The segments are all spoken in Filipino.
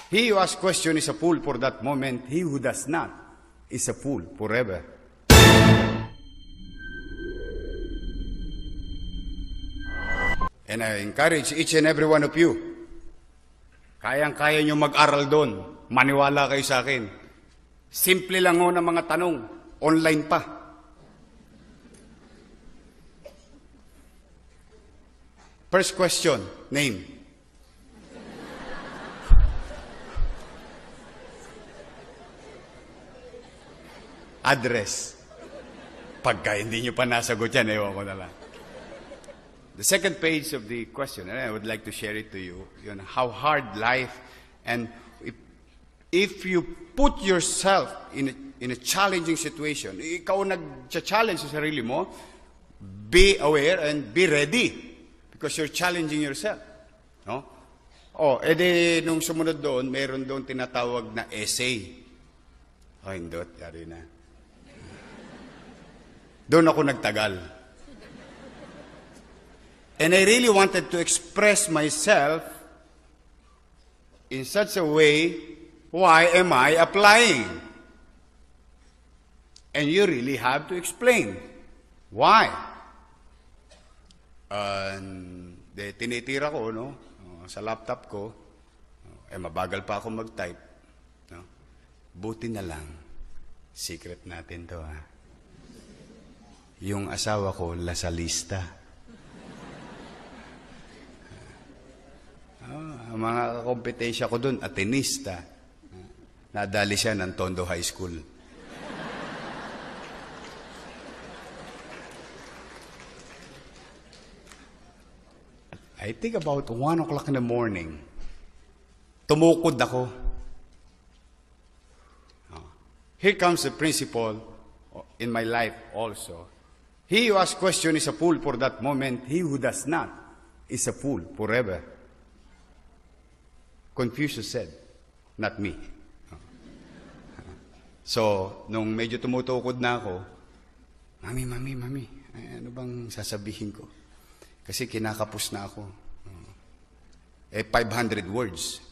He who asks question is a fool for that moment. He who does not is a fool forever. And I encourage each and every one of you, kayang-kaya nyo mag-aral doon. Maniwala kayo sa akin. Simple lang ho ng mga tanong. Online pa. First question, name. Address. Pagka hindi nyo pa nasagot yan, ewan ko na lang. The second page of the question, and I would like to share it to you, how hard life, and if you put yourself in a challenging situation, ikaw nag-challenge sa sarili mo, be aware and be ready because you're challenging yourself. No? Edi nung sumunod doon, meron doon tinatawag na essay. Hindot, yari na. Doon ako nagtagal. And I really wanted to express myself in such a way, why am I applying? And you really have to explain. Why? Tinitira ko, no? Sa laptop ko, mabagal pa ako mag-type. No? Buti na lang, secret natin to, ha? Yung asawa ko, lasalista. Ang mga kompetensya ko doon, atenista. Nadali siya ng Tondo High School. I think about 1 o'clock in the morning, tumukod ako. Here comes the principle in my life also. He who asks question is a fool for that moment. He who does not is a fool forever. Confucius said, not me. So, nung medyo tumutukod na ako, Mami, ano bang sasabihin ko? Kasi kinakapos na ako. 500 words.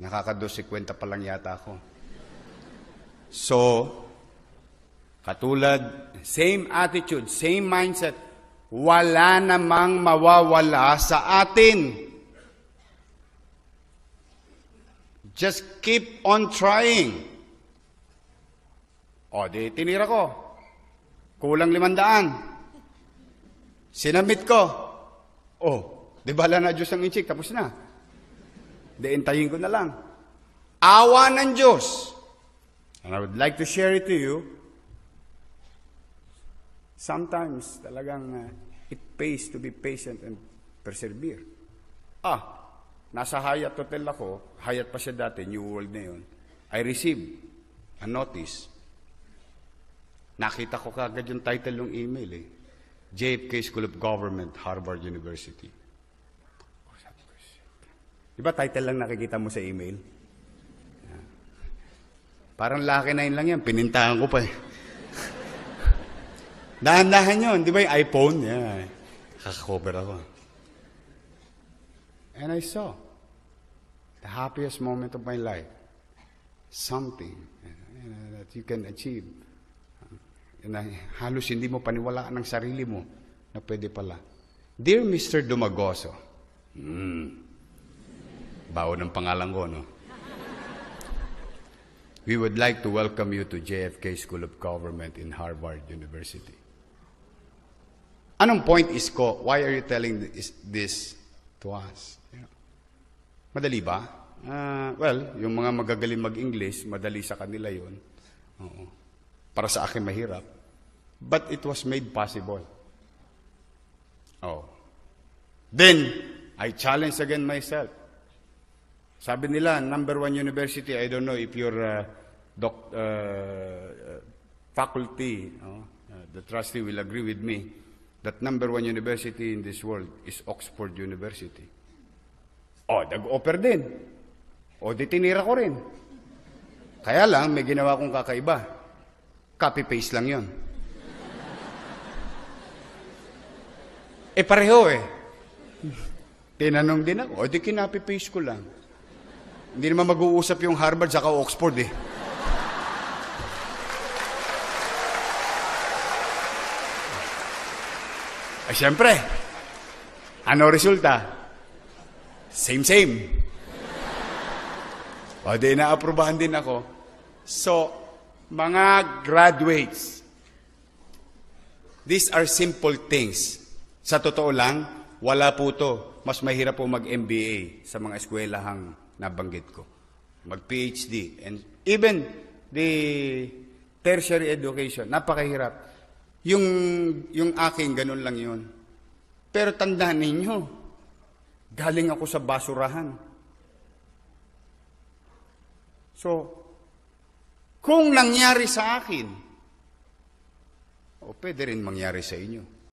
Nakaka-250 pa lang yata ako. So, katulad, same attitude, same mindset, wala namang mawawala sa atin. Just keep on trying. Di tinira ko. Kulang 500. Sinamit ko. Di bala na Diyos ang inchik, tapos na. Intayin ko na lang. Awa ng Diyos. And I would like to share it to you. Sometimes talagang it pays to be patient and persevere. Nasa Hyatt Hotel ako, Hyatt pa siya dati, New World na yun. I received a notice. Nakita ko kagad yung title ng email JFK School of Government, Harvard University. Diba title lang nakikita mo sa email? Parang laki na yun lang yan, pinintahan ko pa Dahan-dahan yun, di ba yung iPhone? Kakakover ako. And I saw the happiest moment of my life. Something that you can achieve. Na halos hindi mo paniwalaan ng sarili mo na pwede pala. Dear Mr. Dumagoso, bawo ng pangalan ko, no? We would like to welcome you to JFK School of Government in Harvard University. Anong point is ko? Why are you telling this to us? Madali ba? Well, yung mga magagaling mag-English, madali sa kanila yun. Para sa akin mahirap. But it was made possible. Then, I challenge again myself. Sabi nila, number 1 university, I don't know if your faculty, the trustee will agree with me, that number 1 university in this world is Oxford University. Nag-offer din. Di tinira ko rin. Kaya lang, may ginawa kong kakaiba. Copy-paste lang yon. Pareho Tinanong din ako. Di kinopy-paste ko lang. Hindi naman mag-uusap yung Harvard saka Oxford eh. Ay, siyempre, ano resulta? Same. O, di naaprubahan din ako. So, mga graduates, these are simple things. Sa totoo lang, wala po to. Mas mahirap po mag-MBA sa mga eskwelahang nabanggit ko. Mag-PhD. And even the tertiary education, napakahirap. Yung aking, ganun lang yun. Pero tandaan ninyo, galing ako sa basurahan. So, kung nangyari sa akin, pwede rin mangyari sa inyo.